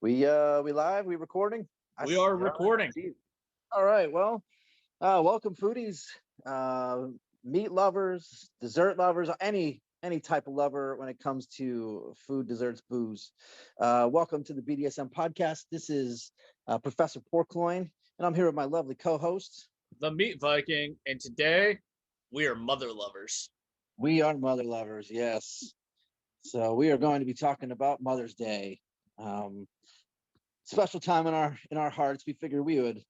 We live, we recording? We are Yeah, recording. all right. Well, welcome foodies, uh, meat lovers, dessert lovers, any type of lover when it comes to food, desserts, booze. Welcome to the BDSM podcast. This is Professor Porkloin, and I'm here with my lovely co-host. The Meat Viking, and today we are mother lovers. We are mother lovers, yes. So we are going to be talking about Mother's Day. Special time in our hearts. We figured we would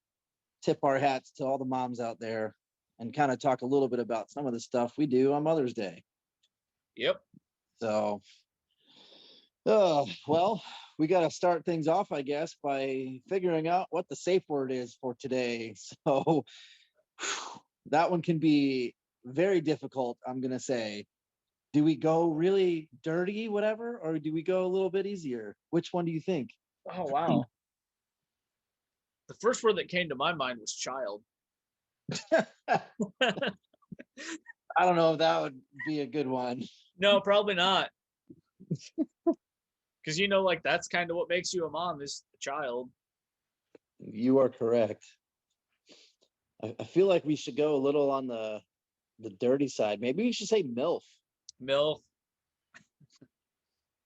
tip our hats to all the moms out there and kind of talk a little bit about some of the stuff we do on Mother's Day. Yep. So, well, we got to start things off, I guess, by figuring out what the safe word is for today. So, that one can be very difficult, I'm going to say. Do we go really dirty, whatever, or do we go a little bit easier? Which one do you think? Oh, wow. The first word that came to my mind was child. I don't know if that would be a good one. No, probably not. Because, like that's kind of what makes you a mom is a child. You are correct. I feel like we should go a little on the dirty side. Maybe we should say MILF. MILF.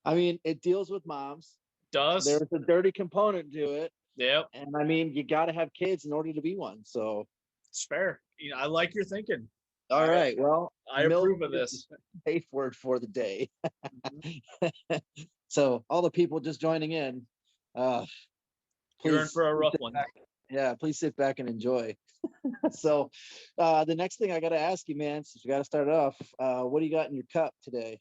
I mean, it deals with moms. Does. There's a dirty component to it. Yep. And I mean, you got to have kids in order to be one. So it's fair. I like your thinking. All right. Well, I approve of this. Safe word for the day. So all the people just joining in, you're in for a rough one. Yeah, please sit back and enjoy. So the next thing I got to ask you, man, since we got to start off, what do you got in your cup today?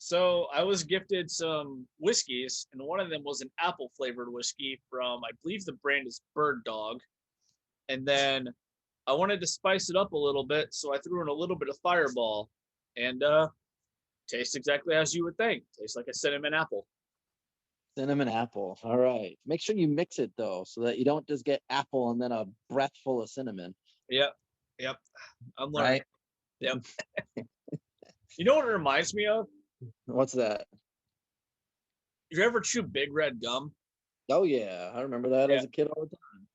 So I was gifted some whiskeys, and one of them was an apple flavored whiskey from, I believe the brand is Bird Dog. And then I wanted to spice it up a little bit, so I threw in a little bit of Fireball, and tastes exactly as you would think. Tastes like a cinnamon apple. Cinnamon apple. All right. Make sure you mix it though, so that you don't just get apple and then a breath full of cinnamon. Yep. I'm learning. Right? Yep. You know what it reminds me of? What's that? You ever chew Big Red gum? Oh yeah, I remember that as a kid all the time.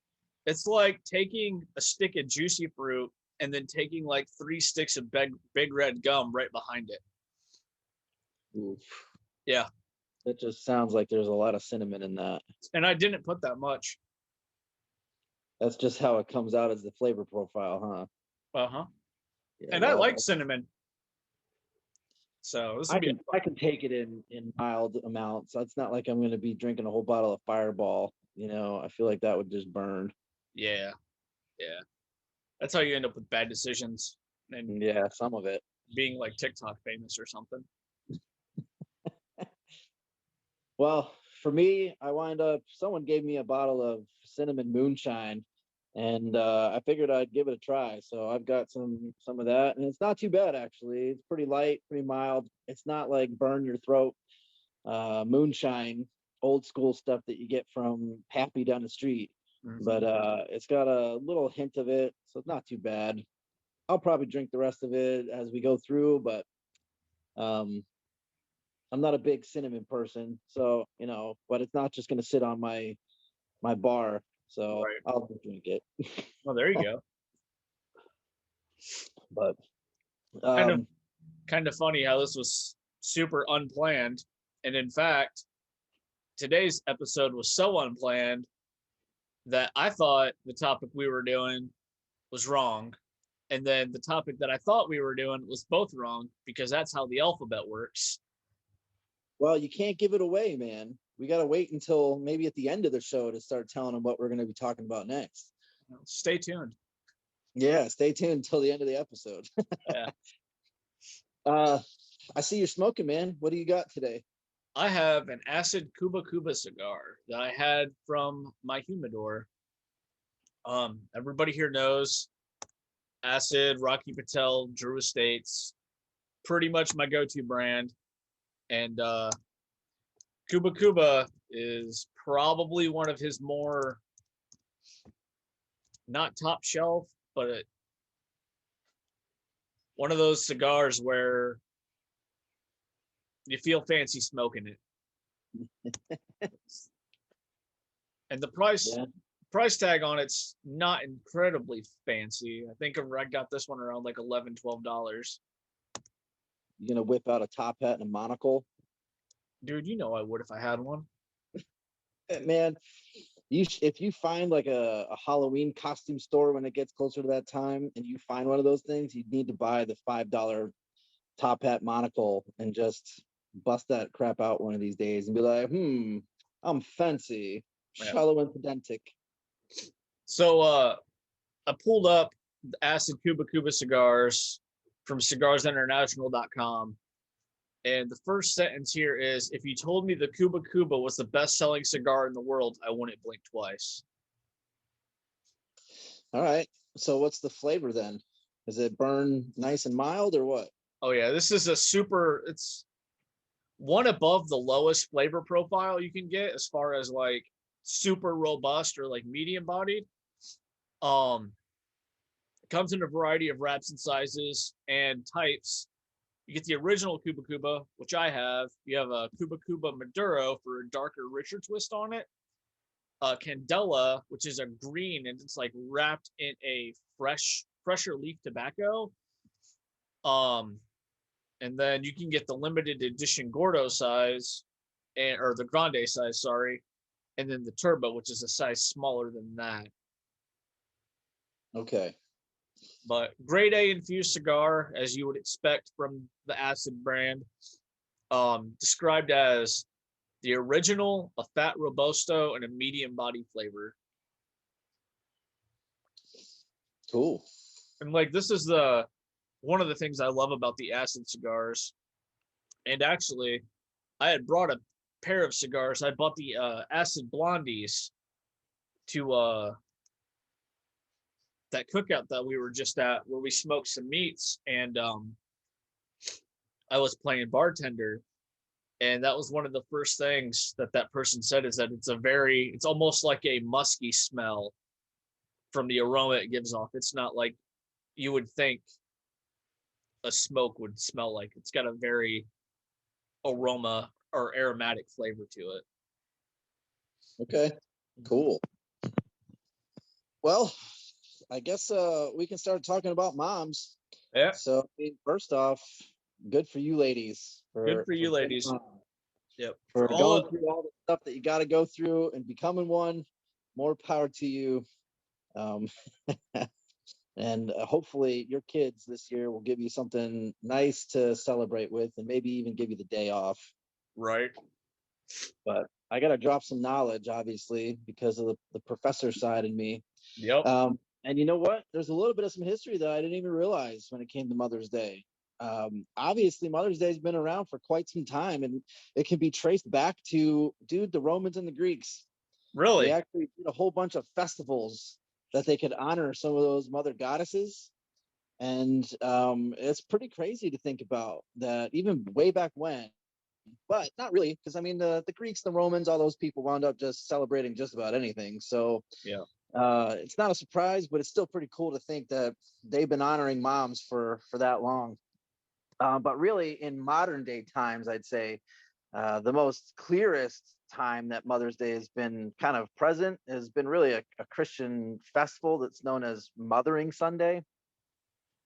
It's like taking a stick of juicy fruit and then taking like 3 sticks of big red gum right behind it. Oof. Yeah. It just sounds like there's a lot of cinnamon in that. And I didn't put that much. That's just how it comes out as the flavor profile, huh? Uh-huh. Yeah, and I like cinnamon. So I can take it in mild amounts. So it's not like I'm going to be drinking a whole bottle of Fireball. I feel like that would just burn. Yeah. That's how you end up with bad decisions. And yeah, some of it. Being like TikTok famous or something. Well, for me, someone gave me a bottle of cinnamon moonshine, and I figured I'd give it a try. So I've got some of that, and it's not too bad, actually. It's pretty light, pretty mild. It's not like burn your throat moonshine, old school stuff that you get from Pappy down the street. Mm-hmm. But it's got a little hint of it, so it's not too bad. I'll probably drink the rest of it as we go through, but I'm not a big cinnamon person, so but it's not just going to sit on my bar, so right. I'll drink it. Well, there you go. But kind of funny how this was super unplanned, and in fact, today's episode was so unplanned that I thought the topic we were doing was wrong, and then the topic that I thought we were doing was both wrong, because that's how the alphabet works. Well, you can't give it away, man. We got to wait until maybe at the end of the show to start telling them what we're going to be talking about next. Stay tuned. Yeah, stay tuned until the end of the episode. Yeah. I see you're smoking, man. What do you got today? I have an acid Cuba Cuba cigar that I had from my humidor. Everybody here knows Acid, Rocky Patel, Drew Estates, pretty much my go-to brand. And Cuba Cuba is probably one of his more, not top shelf, but one of those cigars where you feel fancy smoking it. And the price Yeah. price tag on it's not incredibly fancy. I think I got this one around like $11-12. You gonna whip out a top hat and a monocle? Dude, you know I would if I had one. Man, if you find like a Halloween costume store when it gets closer to that time, and you find one of those things, you need to buy the $5 top hat monocle and just bust that crap out one of these days and be like, I'm fancy, Yeah. shallow and pedantic. So I pulled up the Acid Cuba Cuba cigars from cigarsinternational.com. And the first sentence here is, if you told me the Cuba Cuba was the best selling cigar in the world, I wouldn't blink twice. All right. So what's the flavor then? Does it burn nice and mild or what? Oh yeah, this is it's one above the lowest flavor profile you can get as far as like super robust or like medium bodied. It comes in a variety of wraps and sizes and types. You get the original Cuba Cuba, which I have. You have a Cuba Cuba Maduro for a darker, richer twist on it. Candela, which is a green and it's like wrapped in a fresher leaf tobacco. And then you can get the limited edition Gordo size, or the Grande size, sorry, and then the Turbo, which is a size smaller than that. Okay. But grade A infused cigar, as you would expect from the Acid brand, described as the original, a fat robusto, and a medium body flavor. Cool. And like this is one of the things I love about the Acid cigars. And actually, I had brought a pair of cigars. I bought the Acid Blondies to that cookout that we were just at, where we smoked some meats, and I was playing bartender, and that was one of the first things that person said, is that it's almost like a musky smell from the aroma it gives off. It's not like you would think a smoke would smell like. It's got a very aroma or aromatic flavor to it. Okay. Cool. Well, I guess we can start talking about moms. Yeah. So, I mean, first off, good for you ladies. Good for you ladies. Yep. For going through all the stuff that you got to go through and becoming one. More power to you. And hopefully your kids this year will give you something nice to celebrate with, and maybe even give you the day off. Right. But I got to drop some knowledge, obviously, because of the professor side in me. Yep. And you know what? There's a little bit of some history that I didn't even realize when it came to Mother's Day. Obviously, Mother's Day has been around for quite some time, and it can be traced back to, the Romans and the Greeks. Really? They actually did a whole bunch of festivals that they could honor some of those mother goddesses. And it's pretty crazy to think about that, even way back when. But not really, because I mean, the Greeks, the Romans, all those people wound up just celebrating just about anything. So yeah, it's not a surprise, but it's still pretty cool to think that they've been honoring moms for that long. But really, in modern day times, I'd say the most clearest time that Mother's Day has been kind of present has been really a Christian festival that's known as Mothering Sunday.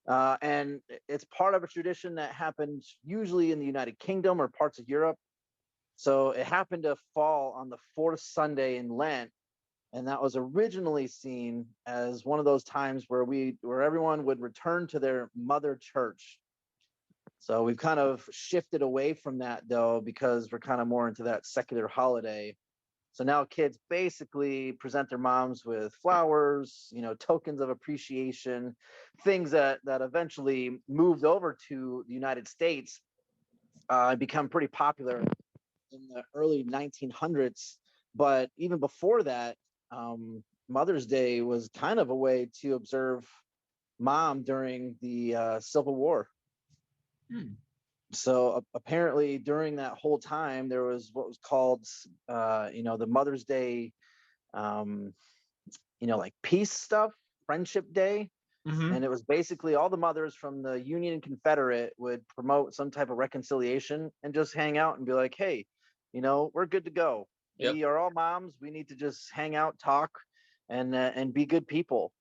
And it's part of a tradition that happened usually in the United Kingdom or parts of Europe. So it happened to fall on the fourth Sunday in Lent, and that was originally seen as one of those times where everyone would return to their mother church. So we've kind of shifted away from that, though, because we're kind of more into that secular holiday. So now kids basically present their moms with flowers, tokens of appreciation, things that eventually moved over to the United States and become pretty popular in the early 1900s. But even before that, Mother's Day was kind of a way to observe mom during the Civil War. So apparently during that whole time, there was what was called, the Mother's Day, like peace stuff, Friendship Day. Mm-hmm. And it was basically all the mothers from the Union and Confederate would promote some type of reconciliation and just hang out and be like, hey, we're good to go. Yep. We are all moms. We need to just hang out, talk, and be good people.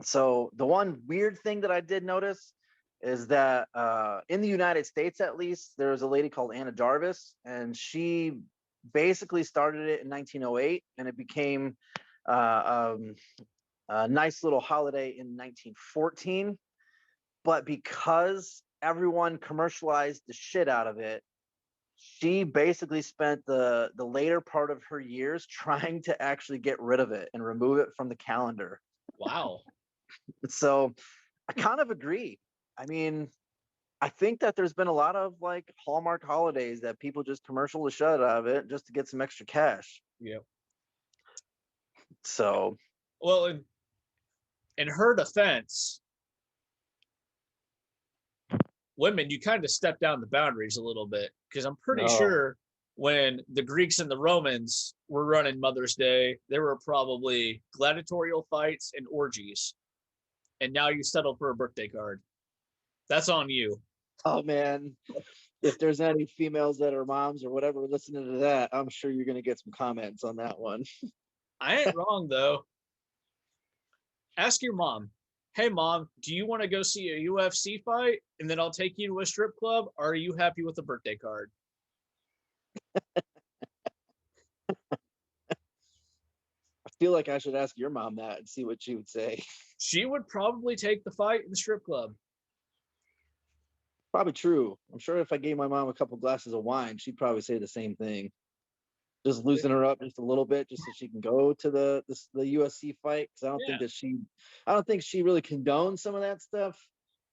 So the one weird thing that I did notice is that in the United States, at least, there was a lady called Anna Jarvis, and she basically started it in 1908, and it became a nice little holiday in 1914. But because everyone commercialized the shit out of it, she basically spent the later part of her years trying to actually get rid of it and remove it from the calendar. Wow. So I kind of agree. I mean, I think that there's been a lot of like Hallmark holidays that people just commercial the shit out of it just to get some extra cash. Yep. So, Well, in her defense, women, you kind of step down the boundaries a little bit, because I'm pretty sure when the Greeks and the Romans were running Mother's Day, there were probably gladiatorial fights and orgies. And now you settle for a birthday card. That's on you. oh man, if there's any females that are moms or whatever listening to that, I'm sure you're going to get some comments on that one. I ain't wrong, though. Ask your mom. Hey, mom, do you want to go see a UFC fight? And then I'll take you to a strip club? Or are you happy with a birthday card? I feel like I should ask your mom that and see what she would say. She would probably take the fight in the strip club. Probably true. I'm sure if I gave my mom a couple glasses of wine, she'd probably say the same thing. Just loosen her up just a little bit, just so she can go to the UFC fight. Because I don't think she really condones some of that stuff.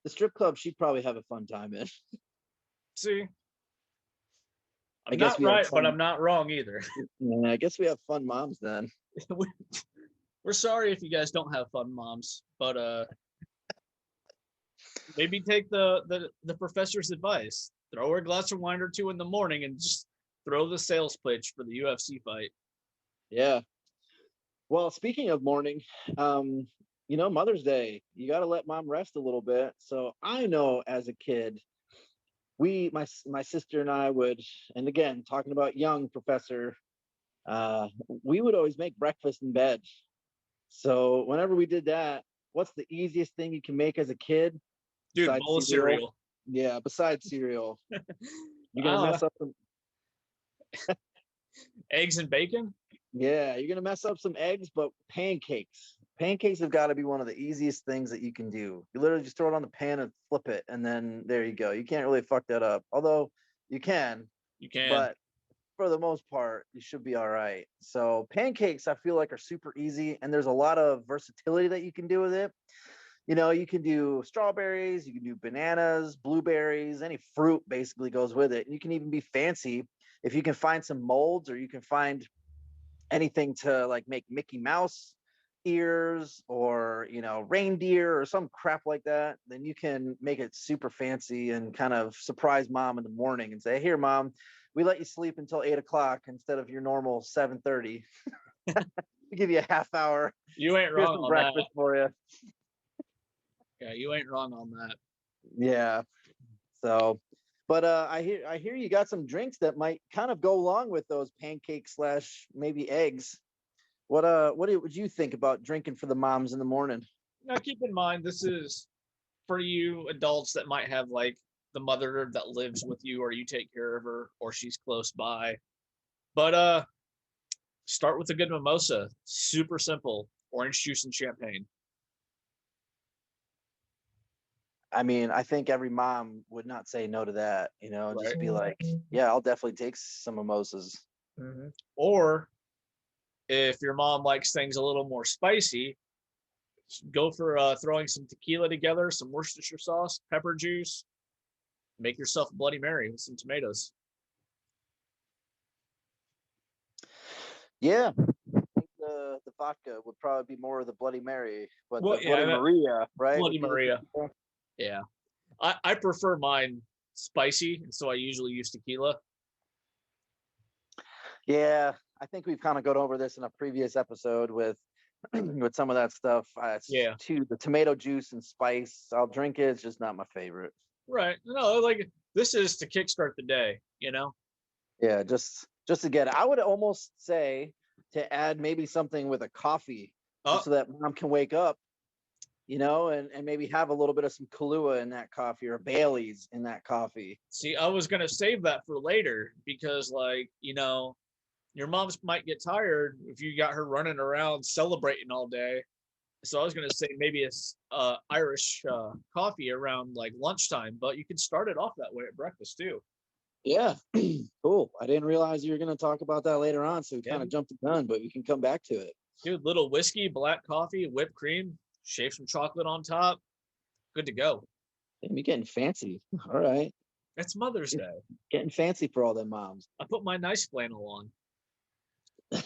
The strip club, she'd probably have a fun time in. See, I guess not right, but I'm not wrong either. Yeah, I guess we have fun moms then. We're sorry if you guys don't have fun moms, but maybe take the professor's advice. Throw her a glass of wine or two in the morning and just throw the sales pitch for the UFC fight. Yeah. Well, speaking of morning, Mother's Day, you got to let mom rest a little bit. So I know as a kid, my sister and I would, and again, talking about young professor, we would always make breakfast in bed. So whenever we did that, what's the easiest thing you can make as a kid? Dude, besides bowl of cereal. Yeah, besides cereal. You're gonna mess up some eggs and bacon. Yeah, you're gonna mess up some eggs, but pancakes. Pancakes have got to be one of the easiest things that you can do. You literally just throw it on the pan and flip it, and then there you go. You can't really fuck that up. Although you can, but for the most part, you should be all right. So pancakes, I feel like, are super easy, and there's a lot of versatility that you can do with it. You can do strawberries, you can do bananas, blueberries, any fruit basically goes with it. And you can even be fancy if you can find some molds, or you can find anything to like make Mickey Mouse ears, or reindeer or some crap like that. Then you can make it super fancy and kind of surprise mom in the morning and say, here mom, we let you sleep until 8 o'clock instead of your normal 7:30. We give you a half hour. You ain't wrong on breakfast that. For you. Yeah, you ain't wrong on that. Yeah. So, but I hear you got some drinks that might kind of go along with those pancakes / maybe eggs. What would you think about drinking for the moms in the morning? Now keep in mind, this is for you adults that might have like the mother that lives with you, or you take care of her, or she's close by. But start with a good mimosa. Super simple. Orange juice and champagne. I mean, I think every mom would not say no to that, Right. Just be like, yeah, I'll definitely take some mimosas. Mm-hmm. Or if your mom likes things a little more spicy, go for throwing some tequila together, some Worcestershire sauce, pepper juice. Make yourself a Bloody Mary with some tomatoes. Yeah, I think the vodka would probably be more of the Bloody Mary, but the Bloody Maria, right? Bloody Maria. Yeah, I prefer mine spicy, and so I usually use tequila. Yeah, I think we've kind of gone over this in a previous episode with with some of that stuff. The tomato juice and spice, I'll drink it. It's just not my favorite. Right. No, like This is to kickstart the day, you know? Yeah, just to get it. I would almost say to add maybe something with a coffee, just Oh, so that mom can wake up, and maybe have a little bit of some Kahlua in that coffee or Bailey's in that coffee. see, I was gonna save that for later because, like, your mom's might get tired if you got her running around celebrating all day. So I was gonna say maybe it's Irish coffee around like lunchtime, but you can start it off that way at breakfast too. Yeah, cool. I didn't realize you were going to talk about that later on, so we Yeah, kind of jumped the gun, but we can come back to it. dude, little whiskey, black coffee, whipped cream, shave some chocolate on top, good to go. Damn, you're getting fancy. All right, It's Mother's you're Day. getting fancy for all them moms. I put my nice flannel on.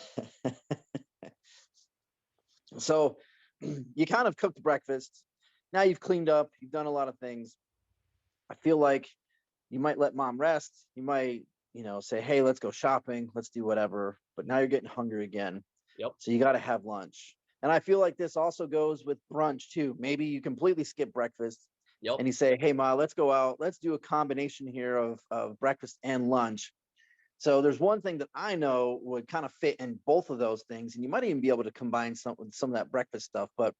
So you kind of cooked breakfast. Now you've cleaned up. You've done a lot of things. I feel like you might let mom rest. You might, say, hey, let's go shopping. Let's do whatever. But now you're getting hungry again. Yep. So you got to have lunch. And I feel like this also goes with brunch too. Maybe you completely skip breakfast Yep. and you say, hey, Ma, let's go out. Let's do a combination here of breakfast and lunch. So there's one thing that I know would kind of fit in both of those things. And you might even be able to combine some with some of that breakfast stuff. But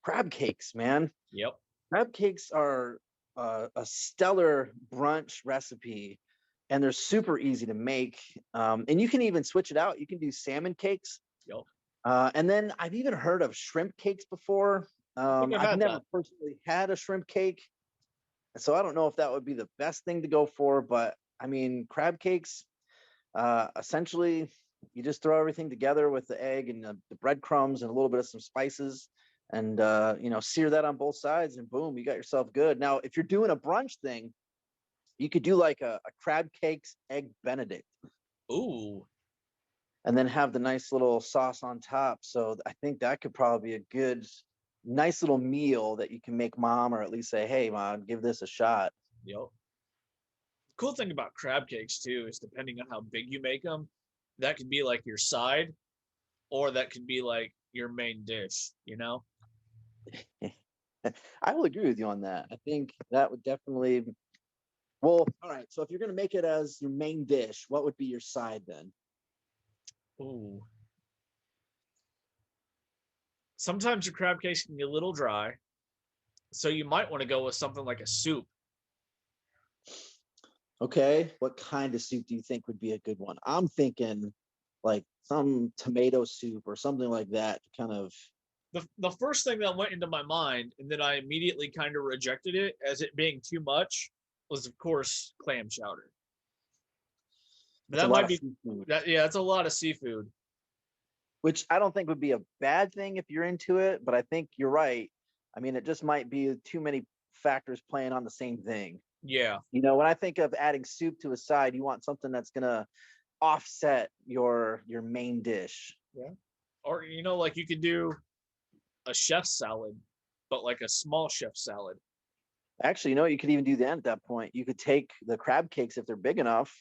crab cakes, man. Yep. Crab cakes are a stellar brunch recipe, and they're super easy to make. And you can even switch it out. You can do salmon cakes. Yep. And then I've even heard of shrimp cakes before. I think I've I've had never that. personally had a shrimp cake, so I don't know if that would be the best thing to go for. But I mean, crab cakes, essentially, you just throw everything together with the egg and the breadcrumbs and a little bit of some spices, and sear that on both sides, and boom, you got yourself good. Now, if you're doing a brunch thing, you could do like a crab cakes egg Benedict, Ooh. and then have the nice little sauce on top. So I think that could probably be a good, nice little meal that you can make mom, or at least say, hey, mom, give this a shot. Yep. Cool thing about crab cakes too is depending on how big you make them, that could be like your side, or that could be like your main dish. I will agree with you on that. I think that would definitely. Well, all right. So if you're going to make it as your main dish, what would be your side then? Ooh. Sometimes your crab cakes can get a little dry, so you might want to go with something like a soup. Okay. What kind of soup do you think would be a good one? I'm thinking like some tomato soup or something like that to kind of. The first thing that went into my mind, and then I immediately kind of rejected it as it being too much, was of course clam chowder. But It's a that lot might of be seafood, that. Yeah, it's a lot of seafood. which I don't think would be a bad thing if you're into it, but I think you're right. I mean, it just might be too many factors playing on the same thing. Yeah. When I think of adding soup to a side, you want something that's gonna offset your main dish. Yeah. Or like you could do a chef's salad, but like a small chef salad. Actually, you could even do that at that point. You could take the crab cakes if they're big enough,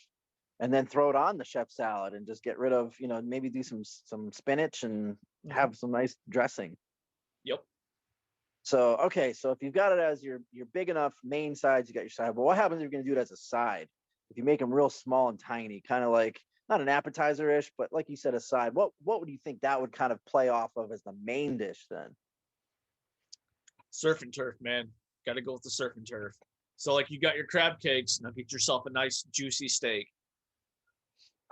and then throw it on the chef salad and just get rid of, maybe do some spinach and Mhm. have some nice dressing. Yep. So okay, so if you've got it as your big enough main sides, you got your side. But what happens if you're going to do it as a side? If you make them real small and tiny, kind of like not an appetizer ish, but like you said, a side. What would you think that would kind of play off of as the main dish then? Surf and turf, man. Got to go with the surf and turf. So like you got your crab cakes, now get yourself a nice juicy steak.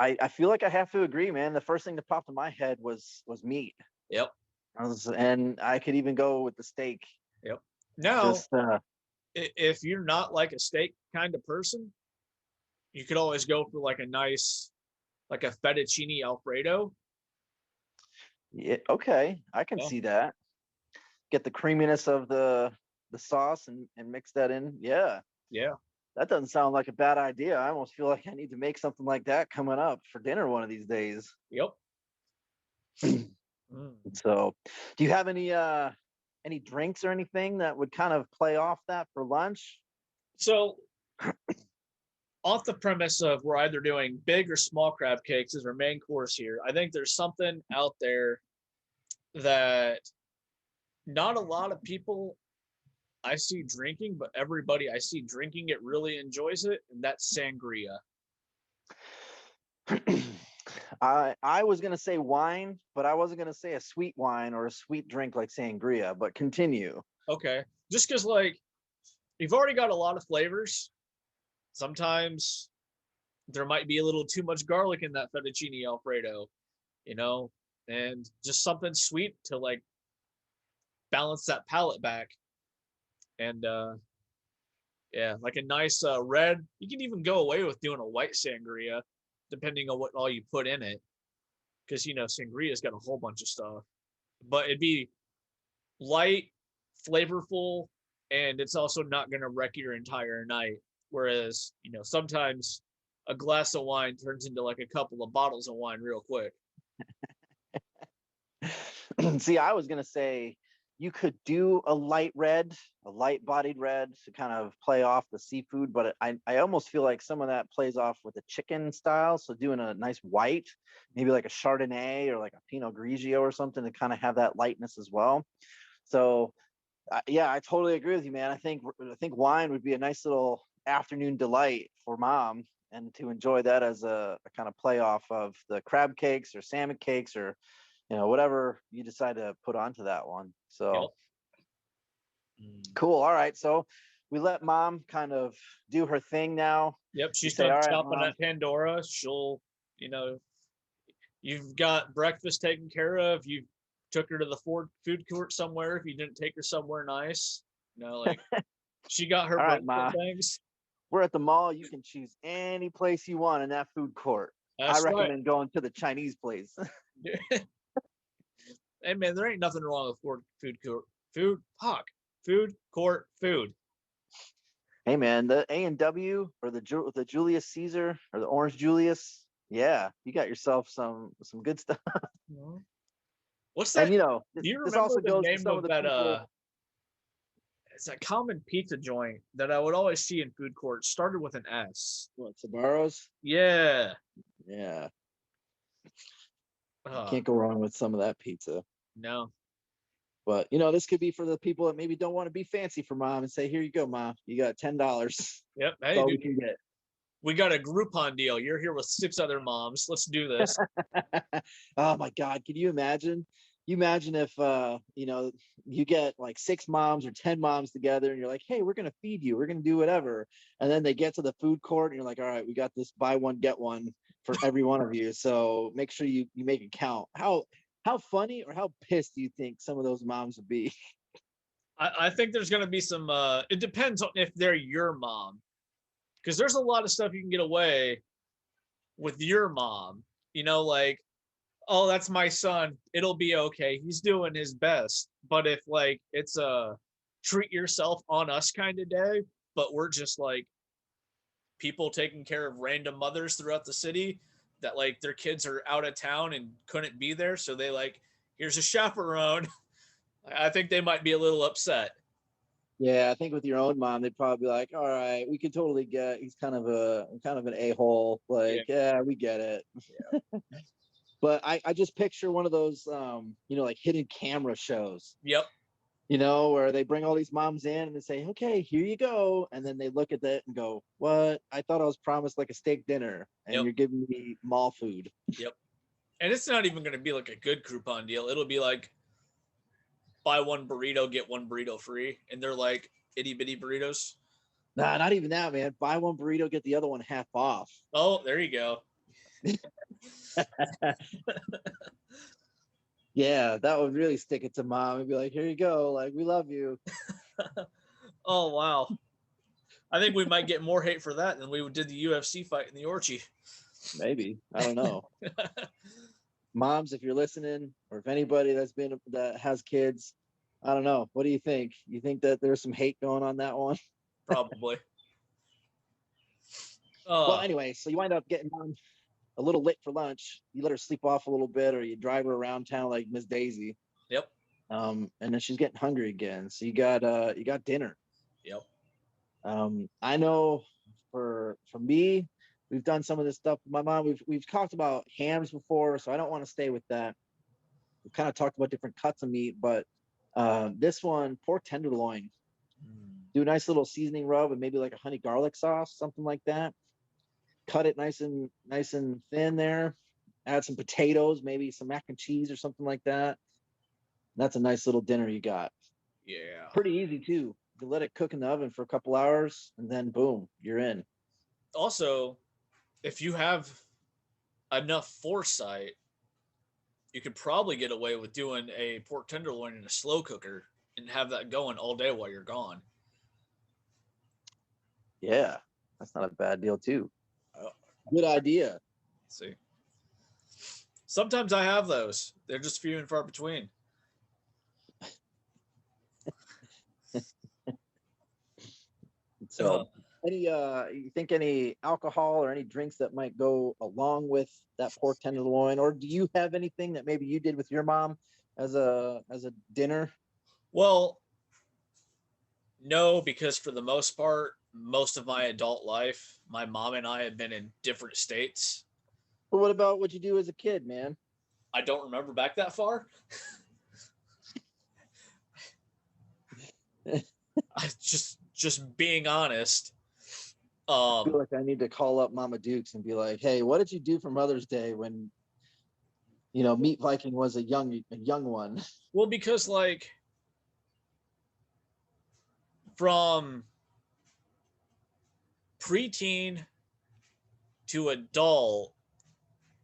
I feel like I have to agree, man. The first thing that popped in my head was meat. Yep. And I could even go with the steak. Yep. Now, Just if you're not like a steak kind of person, you could always go for like a nice, like a fettuccine Alfredo. yeah, okay, I can Yeah. see that. Get the creaminess of the sauce and mix that in. Yeah, Yeah. that doesn't sound like a bad idea. I almost feel like I need to make something like that coming up for dinner one of these days. Yep. Mm. So, do you have any drinks or anything that would kind of play off that for lunch? So off the premise of we're either doing big or small crab cakes as our main course here, I think there's something out there that not a lot of people I see drinking, but everybody I see drinking it really enjoys it, and that's sangria. I was gonna say wine, but I wasn't gonna say a sweet wine or a sweet drink like sangria. But continue. Okay, just because like you've already got a lot of flavors. Sometimes there might be a little too much garlic in that fettuccine alfredo, you know, and just something sweet to like balance that palate back. And yeah, like a nice red. You can even go away with doing a white sangria, depending on what all you put in it, because you know sangria's got a whole bunch of stuff. But it'd be light, flavorful, and it's also not going to wreck your entire night. Whereas, you know, sometimes a glass of wine turns into like a couple of bottles of wine real quick. See, I was gonna say you could do a light red, a light bodied red to kind of play off the seafood, but I almost feel like some of that plays off with the chicken style. So doing a nice white, maybe like a Chardonnay or like a Pinot Grigio or something to kind of have that lightness as well. So yeah, I totally agree with you, man. I think wine would be a nice little afternoon delight for mom, and to enjoy that as a kind of play off of the crab cakes or salmon cakes or whatever you decide to put onto that one. Yep. So cool. All right. So we let mom kind of do her thing now. Yep. We She's say, done all right, chopping mom. at Pandora. She'll, you know, you've got breakfast taken care of. You took her to the Ford food court somewhere. If you didn't take her somewhere nice, you know, like she got her All right, breakfast ma. things. We're at the mall. You can choose any place you want in that food court. I That's right. recommend going to the Chinese place. Hey man, there ain't nothing wrong with Ford food court food. Hey man, the A&W or the Julius Caesar or the Orange Julius. Yeah, you got yourself some good stuff. Mhm. What's And that? Do you this remember also the goes to name some of of the that? people. It's a common pizza joint that I would always see in food courts. Started with an S. What, Sabaros? Yeah. Yeah, you Uh, can't go wrong with some of that pizza. no. But this could be for the people that maybe don't want to be fancy for mom and say, "Here you go, mom. You got $10. That's Yep. Hey, all we dude, can get." we got a Groupon deal. You're here with 6 other moms. Let's do this. Oh my God, can you imagine? You imagine if you get like 6 moms or 10 moms together and you're like, "Hey, we're gonna feed you, we're gonna do whatever," and then they get to the food court and you're like, "All right, we got this buy one get one for every one of you, so make sure you make it count." How funny or how pissed do you think some of those moms would be? I think there's going to be some. It depends on if they're your mom, because there's a lot of stuff you can get away with your mom. You know, like, oh, that's my son. It'll be okay. He's doing his best. But if like it's a treat yourself on us kind of day, but we're just like people taking care of random mothers throughout the city that like their kids are out of town and couldn't be there, so they like here's a chaperone. I think they might be a little upset. Yeah, I think with your own mom, they'd probably be like, "All right, we could totally get. He's kind of an a-hole. Yeah, Like, yeah, we get it." yeah. But I just picture one of those, like hidden camera shows, Yep. where they bring all these moms in and they say, "Okay, here you go," and then they look at that and go, "What? I thought I was promised like a steak dinner, and Yep. you're giving me mall food." Yep. And it's not even going to be like a good Groupon deal. It'll be like buy one burrito, get one burrito free. And they're like itty bitty burritos. Nah, not even that, man. Buy one burrito, get the other one half off. Oh, there you go. Yeah, that would really stick it to mom and be like, "Here you go. Like, we love you." Oh, wow. I think we might get more hate for that than we did the UFC fight in the orgy. Maybe. I don't know. Moms, if you're listening, or if anybody that has kids, I don't know. What do you think? You think that there's some hate going on that one? Probably. Well, anyway, so you wind up getting mom a little lit for lunch. You let her sleep off a little bit, or you drive her around town like Miss Daisy. Yep. And then she's getting hungry again. So you got dinner. Yep. I know for me, we've done some of this stuff with my mom. We've talked about hams before, so I don't want to stay with that. We've kind of talked about different cuts of meat, but this one, pork tenderloin. Do a nice little seasoning rub and maybe like a honey garlic sauce, something like that. Cut it nice and thin there. Add some potatoes, maybe some mac and cheese or something like that. That's a nice little dinner you got. Yeah. Pretty easy too. You let it cook in the oven for a couple hours, and then boom, you're in. Also, if you have enough foresight, you could probably get away with doing a pork tenderloin in a slow cooker and have that going all day while you're gone. Yeah, that's not a bad deal too. Oh, Good idea. see, sometimes I have those. They're just few and far between. So, any you think any alcohol or any drinks that might go along with that pork tenderloin, or do you have anything that maybe you did with your mom as a dinner? Well, no, because for the most part, most of my adult life, my mom and I have been in different states. But what about what you do as a kid, man? I don't remember back that far. I just being honest. I feel like I need to call up Mama Dukes and be like, "Hey, what did you do for Mother's Day when Meat Viking was a young one?" Well, because like from preteen to adult,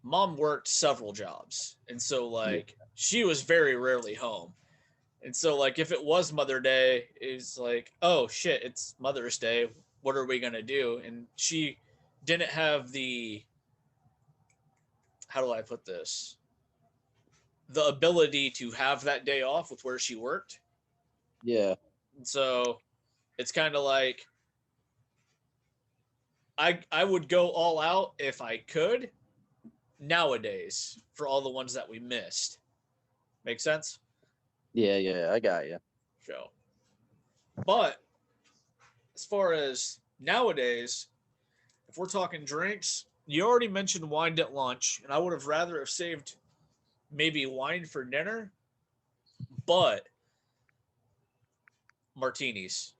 mom worked several jobs. And so like she was very rarely home. And so like if it was Mother Day, it's like, oh shit, it's Mother's Day. What are we gonna do? And she didn't have the, how do I put this? The ability to have that day off with where she worked. Yeah. And so it's kind of like I would go all out if I could nowadays for all the ones that we missed. Make sense? Yeah, I got you. So, but as far as nowadays, if we're talking drinks, you already mentioned wine at lunch, and I would have rather have saved maybe wine for dinner, but martinis.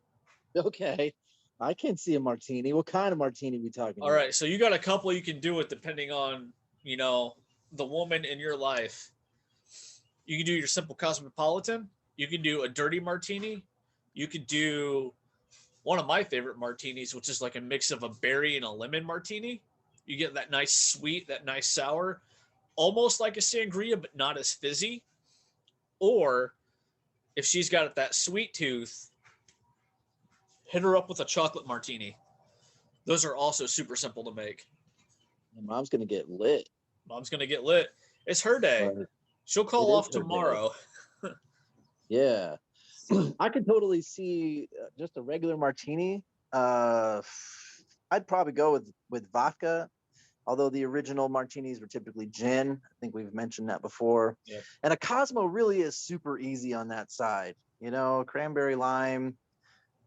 Okay. I can see a martini. What kind of martini we talking All here? right, so you got a couple you can do it depending on, you know, the woman in your life. You can do your simple cosmopolitan. You can do a dirty martini. You could do one of my favorite martinis, which is like a mix of a berry and a lemon martini. You get that nice sweet, that nice sour, almost like a sangria, but not as fizzy. Or if she's got that sweet tooth, hit her up with a chocolate martini. Those are also super simple to make. My mom's gonna get lit. Mom's gonna get lit. It's her day. But She'll call off tomorrow. yeah. I could totally see just a regular martini. I'd probably go with vodka, although the original martinis were typically gin. I think we've mentioned that before. Yep. And a Cosmo really is super easy on that side. Cranberry lime.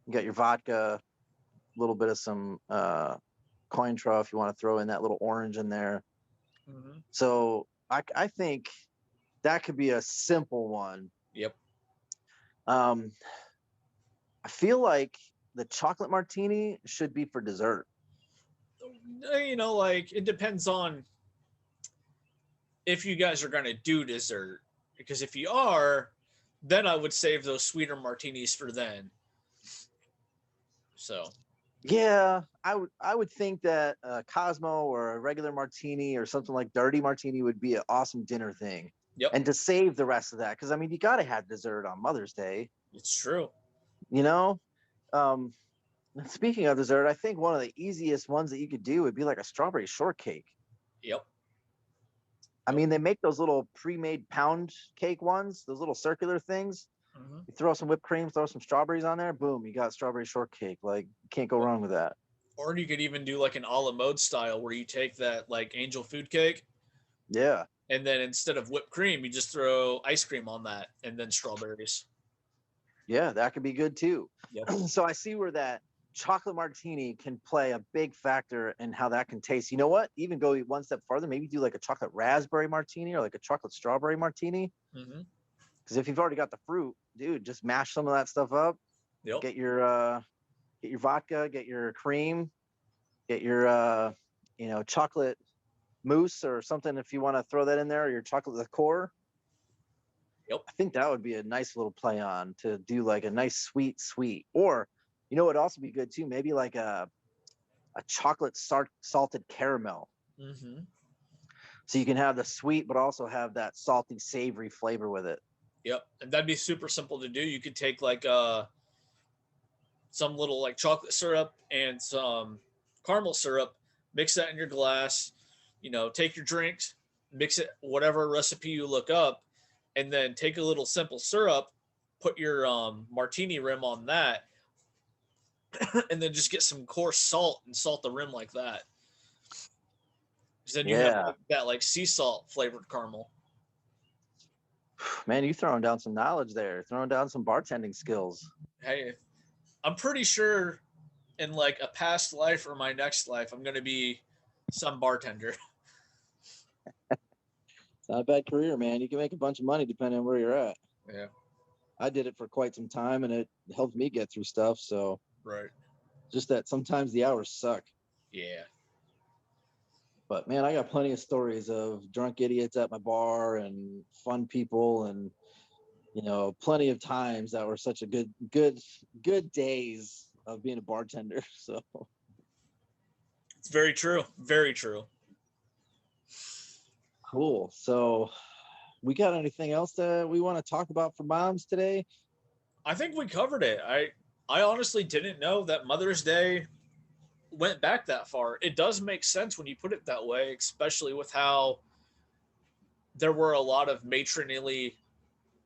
You got your vodka, a little bit of some Cointreau if you want to throw in that little orange in there. Mm-hmm. So I think that could be a simple one. Yep. I feel like the chocolate martini should be for dessert. Like it depends on if you guys are gonna do dessert. Because if you are, then I would save those sweeter martinis for then. So yeah, I would think that Cosmo or a regular martini or something like dirty martini would be an awesome dinner thing. Yep. And to save the rest of that, because I mean you got to have dessert on Mother's Day. It's true. Speaking of dessert, I think one of the easiest ones that you could do would be like a strawberry shortcake. Yep. I mean, they make those little pre-made pound cake ones, those little circular things. Mm-hmm. You throw some whipped cream, throw some strawberries on there, boom, you got strawberry shortcake. Like, you can't go wrong with that. Or you could even do like an a la mode style where you take that like angel food cake. Yeah. And then instead of whipped cream, you just throw ice cream on that and then strawberries. Yeah, that could be good too. Yep. So I see where that chocolate martini can play a big factor in how that can taste. You know what? Even go one step farther, maybe do like a chocolate raspberry martini or like a chocolate strawberry martini. Mm-hmm. Because if you've already got the fruit, dude, just mash some of that stuff up. Yep. Get your vodka, get your cream, get your chocolate mousse or something if you want to throw that in there, or your chocolate liqueur. Yep. I think that would be a nice little play on to do like a nice sweet. Or it would also be good too, maybe like a chocolate salted caramel. Mm-hmm. So you can have the sweet, but also have that salty, savory flavor with it. Yep. And that'd be super simple to do. You could take like some little like chocolate syrup and some caramel syrup, mix that in your glass, take your drinks, mix it whatever recipe you look up, and then take a little simple syrup, put your martini rim on that, and then just get some coarse salt and salt the rim like that. Because then you have Yeah, that like sea salt flavored caramel. man, you throwing down some knowledge there, throwing down some bartending skills. Hey, I'm pretty sure in like a past life or my next life, I'm gonna be some bartender. It's not a bad career, man. You can make a bunch of money depending on where you're at. Yeah. I did it for quite some time, and it helped me get through stuff. So Right. just that sometimes the hours suck. Yeah. But man, I got plenty of stories of drunk idiots at my bar and fun people, and plenty of times that were such a good days of being a bartender. So It's very true. Very true. cool. So we got anything else that we want to talk about for moms today? I think we covered it. I honestly didn't know that Mother's Day went back that far. It does make sense when you put it that way, especially with how there were a lot of matronly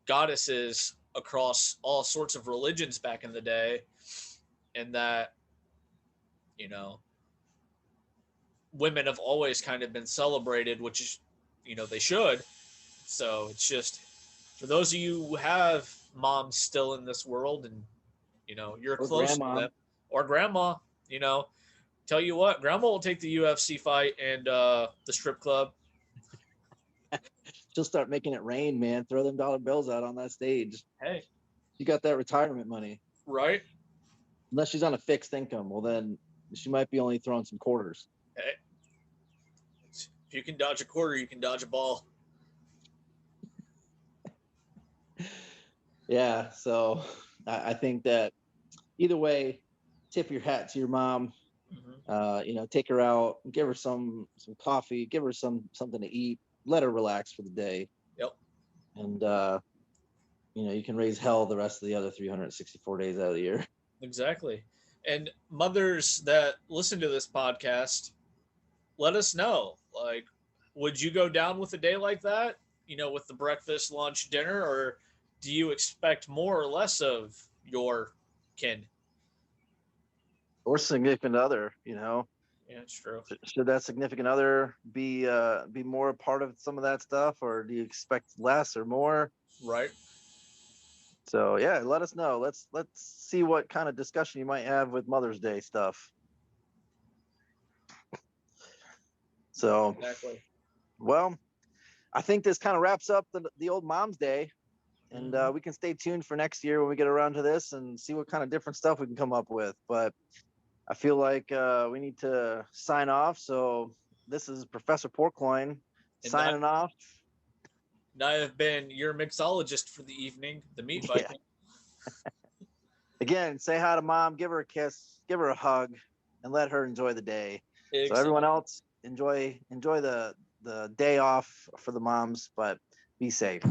goddesses across all sorts of religions back in the day, and that, you know, women have always kind of been celebrated, which is, they should. So it's just for those of you who have moms still in this world and, you're Or close to grandma? them, or grandma, you know, tell you what, grandma will take the UFC fight and the strip club. She'll start making it rain, man. Throw them dollar bills out on that stage. Hey, She got that retirement money. right? Unless she's on a fixed income, well then she might be only throwing some quarters. Hey, if you can dodge a quarter, you can dodge a ball. Yeah, so I think that either way, tip your hat to your mom. Take her out, give her some coffee, give her something to eat, let her relax for the day, Yep. and you can raise hell the rest of the other 364 days out of the year. Exactly. And mothers that listen to this podcast, let us know. Like, would you go down with a day like that? With the breakfast, lunch, dinner, or do you expect more or less of your kin? Or significant other, Yeah, it's true. should that significant other be more a part of some of that stuff, or do you expect less or more? Right. So yeah, let us know. Let's see what kind of discussion you might have with Mother's Day stuff. So Exactly. well, I think this kind of wraps up the old Mom's Day, and we can stay tuned for next year when we get around to this and see what kind of different stuff we can come up with. But I feel like we need to sign off. So this is Professor Porkloin And I, signing off. and I have been your mixologist for the evening, the meat Yeah. Viking. Again, say hi to Mom, give her a kiss, give her a hug, and let her enjoy the day. Exactly. So everyone else, enjoy the day off for the moms, but be safe.